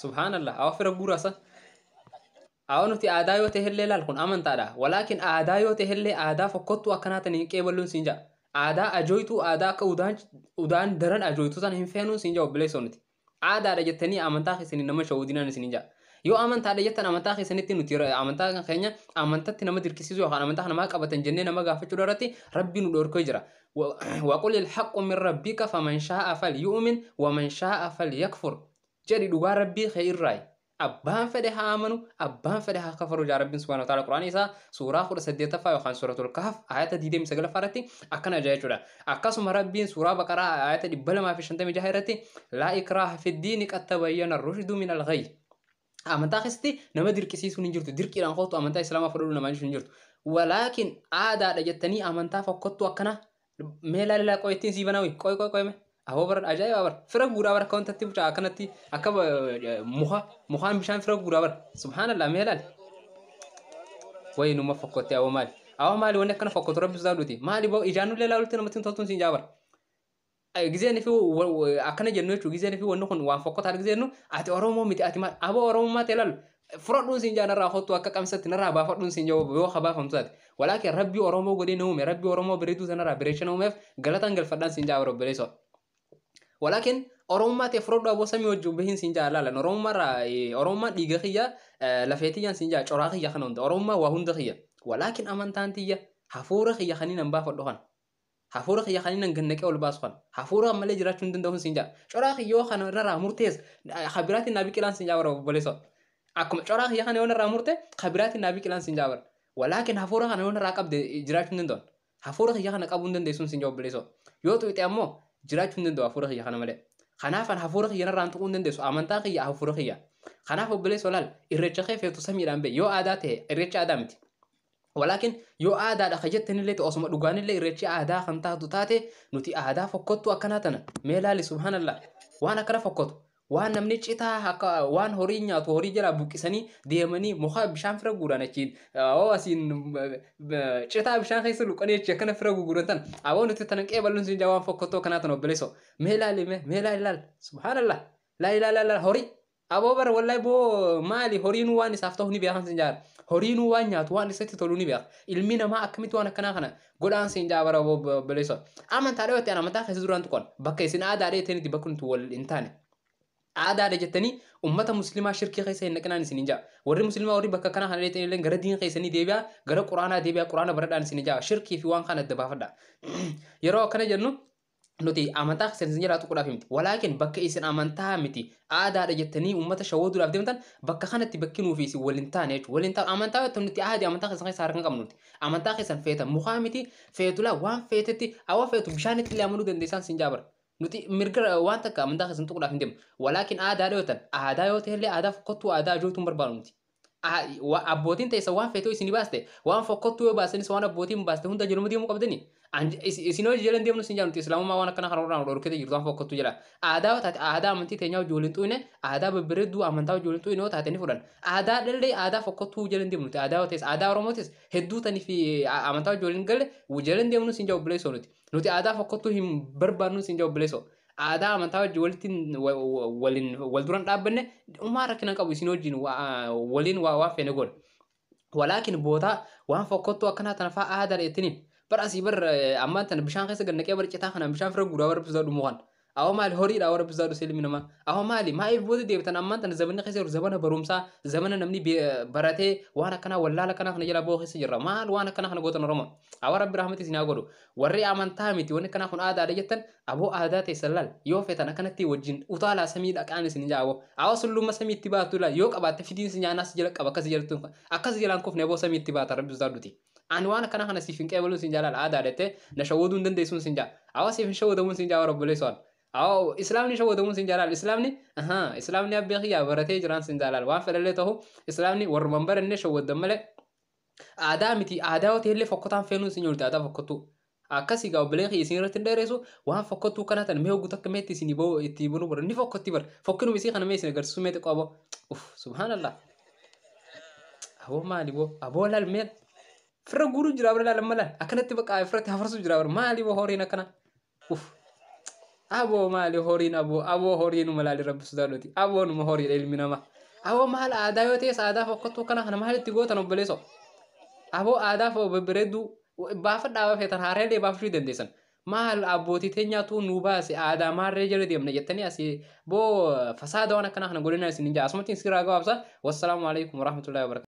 subhanallah awa fira gurasa awanuti aadaa yoo ta'e illee laal kun amantaadha walaakin aadaa yoo ta'e illee aadaa fokkottu akkanaatanii qeeballuun siin jaa aadaa ajooytuu aadaa akka udaan daran ajooytuu sana hin feenuun siin jaa obboleessooniti aadaadha jettanii amantaa keessanii nama shawudinaan isin jaa yoo amantaadha jettan amantaa keessanitti nuti amantaa keenya amantatti nama dirqisiisuu yookaan amantaa namaa qabatan jennee nama gaafachuu irratti rabbi nu dhorkoo jira وقل الحق من ربك فمن شاء فليؤمن ومن شاء فليكفر جدي دوغا ربي خير راي أبان فدها آمنوا أبان فدها كفروا جا ربي سبحانه وتعالى القرآن إسا سورة خور سديتا فا يخان سورة الكهف آيات دي مسجل فارتي أكنا جاي جدا أكاسم ربي سورة بقرة آيات دي بلا ما في شنتم جاهرتي لا إكراه في الدين قد تبين الرشد من الغي أمانتا خستي نما دركسي سنجرت دركي رانخوتو أمانتا إسلام فرولو نما نجرت ولكن عادة جتني أمانتا فقطو أكنا ميلا لا كويتين سيبناوي كوي مه أهو بر أجاي بر فرق غورا بر كون تتي بتاع كنتي أكب مخان بشان فرق غورا بر سبحان الله ميلا وين ما فقطت أو مال وانا كنا فقط رب زادوتي مالي بو إجانو لا قلت أنا متين تطون سنجابر جزء في أكنا جنوش وجزء في ونخون وان فقط هذا جزء إنه أتي أرومو متي أتي ما أبو أرومو ما تلال فرضون سنجانا راحت وأكا كم ست نرا بافرضون سنجاو بيو خبا فهمتات ولكن ربي أرومو قدي نوم ربي أرومو بريدو سنرا بريشة نوم غلطان غل فردان سنجاو رب بليسو ولكن أروما تفرض أبو سامي وجوبهين سنجا لا لا أروما ديغخيا لفيتيان سنجا شراخيا خنون أروما وهون دخيا ولكن أمانتانتيا حفورخيا خنين بافردوهان حفورخيا خنين غنكي أول باسخان حفورخ مالي جراتون دندهون سنجا شراخيا خنون ررا مرتز خبرات النبي كلان سنجا رب بليسو أكم شراخيا خنون ررا مرتز خبرات النبي كلان سنجا ولكن حفورخ خنون راكب جراتون دندون حفورخيا خنك أبون دندسون سنجا بليسو يوتو يتأمو jiraachuu danda'u hafuura kiyya kana malee kanaafan hafuura kiyya irraan tuquu hin dandeessu amantaa kiyya hafuura kiyya kanaaf obboleessa olaal irreecha kee feetu samiidhaan bee yoo aadaa ta'e irreecha aadaa miti walaakin yoo aadaadha kajjettanillee ta'e osuma dhugaanillee irreechi aadaa kan taatu taate nuti aadaa fokkottu akkanaa tana mee laali subhaanallah waan akkana fokkottu waan namni citaa akka waan horii nyaatu horii jala buqqisanii deemanii muka bishaan fira guuraan achiin oo asiin citaa bishaan keessa luqanii achi akkana fira guuran tan aboo nuti tan qeeballuun siin jawaan fokkotoo kanaa tan obboleesso mee laali subhaanallah laa ilaa horii aboo bara wallahi boo maali horiin waan isaaf ta'u ni beekan siin jaar horiin waan nyaatu waan isatti tolu ni beek ilmi namaa akkamitti waan akkanaa kana godhaan siin jaabara obboleesso amantaa dhawatti amantaa keessa duraan tuqon bakka isin aadaa dheetanitti bakka nuti wal hin taane aadaadha jettanii ummata muslimaa shirkii keessa hin naqinaan isin jaa warri muslimaa warri bakka kana kana dheetanii gara diin keessanii deebi'a gara quraanaa baradhaan isin jaa shirkii fi waan kana adda baafadha yeroo akkana jennu nuti amantaa keessan isin jiraatu qudhaaf miti walaakin bakka isin amantaa miti aadaadha jettanii ummata shawwaduudhaaf deemtan bakka kanatti bakki nuufi isin waliin taane jechuudha waliin taane amantaa yoo nuti amantaa keessan keessa harkaan qabnu nuti amantaa keessan feetan mukaa miti feetula waan feetetti awwa feetu bishaanitti illee amanuu dandeessan isin jaabara nuti mirga waan takka amantaa keessan tuquudhaaf hin deemnu walaakin aadaa yoo ta'e aadaa fokkottuu aadaa ajootuun barbaadu nuti abbootiin teessa waan feetoo isin baaste waan fokkottuu yoo baasanis waan abbootiin baaste hunda jedhamu deemuu qabdani isin hojii jalan deemnu sin jaanuti islaamummaa waan akkana kana irraan dhorkete jirtu waan fokkottuu jira aadaa taate aadaa amantii teenyaa ijoolleen xu'ine aadaa babbareedduu amantaa ijoolleen xu'ine yoo taate ni fudhan aadaa dhallee aadaa fokkottuu jalan deemnuti aadaa yoo ta'es aadaa oromootis hedduu tanii fi amantaa ijoolleen galle jalan deemnu sin jaa obboleessoo nuti aadaa fokkottuu hin barbaadnu sin jaa obboleessoo aadaa amantaa wajjin waliin wal duran dhaabbanne uumaa rakkina qabu isin wajjin waliin waan feene godha walaakin boodaa waan fokkottuu akkanaa tana fa'aa aadaa dheettiniin bara asii bar ammaan tana bishaan keessa gannaqee bar citaa kana bishaan fira guuraa warra bisaa dhumuuqan aho maali horiidha warra bisaa dhuseeli minama aho maali maaliif booda deebitan ammaan tana zamanni keessa jiru zamana barumsaa zamana namni baratee waan akkanaa wallaala kana kana jala boo keessa jirra maal waan akkana kana gootan oromo awa rabbi rahmati isin haa godhu warri amantaa miti wanni kana kun aadaadha jettan aboo aadaa teessan laal yoo feetan akkanatti wajjin utaalaa samii dhaqaan isin jaabo awo sulluma samii itti baatu la yoo qabaatte fidiin isin nyaanaas jala qaba akkas jalaan kufne boo samii itti baata rabbi bisaa dhuti ani waan akkana kana siif hin qeebaluun sin jaalala aadaadhatte na shawwaduu hin dandeessuun sin jaa awa siif hin shawwadamuun sin jaa rabboleessoon awo islaamni shawwadamuun sin jaalala islaamni abbee kiyyaa baratee jiraan sin jaalala waan fedhallee ta'u islaamni warruman baranne shawwaddan malee aadaa miti aadaa yoo ta'ellee fokkotaan feenuun sin yoolti aadaa fokkottuu akkasii gaa obbolee kiyya isin irratti hin dheeressu waan fokkottuu kana tan mee hoggu takka meetti isin itti bunu bara ni fokkotti bara fokkinuma isii kana mee isin agarsiisu mee xiqqoo aboo subhaanallah aboo maali boo aboo laal meel firra guru jira bara laal malan akkanatti bakka firratti hafarsu jira bara maali boo horiin akkana أبو مالي هورين أبو هورين ملالي رب سدالوتي أبو نمهوري المنما أبو مال آدايوتي سادا فقط كنا هنا مال تيجو تنبليسو أبو آدا فو ببردو بافد دعوة في تنهارين دي بافشي دندسن مال أبوتي تنيا تو نوباسي آدا مال رجل دي من يتني أسي بو فساد وانا كنا هنا قولنا سنجا أسمتين سيراغو أبسا والسلام عليكم ورحمة الله وبركاته